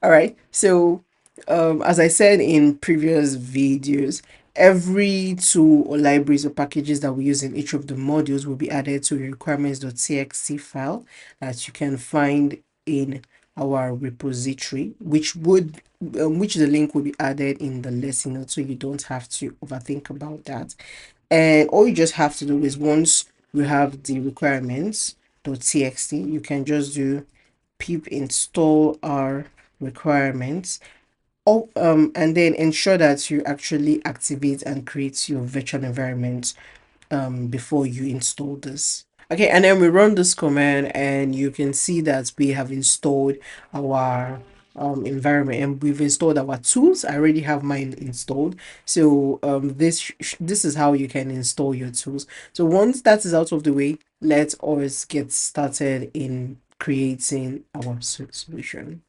All right. So, as I said in previous videos, every tool or libraries or packages that we use in each of the modules will be added to a requirements.txt file that you can find in our repository, which the link will be added in the lesson notes, so you don't have to overthink about that. And all you just have to do is, once you have the requirements.txt, you can just do pip install our requirements. Oh, and then ensure that you actually activate and create your virtual environment before you install this. Okay, and then we run this command and you can see that we have installed our environment, and we've installed our tools. I already have mine installed. So this is how you can install your tools. So once that is out of the way, let us get started in creating our solution.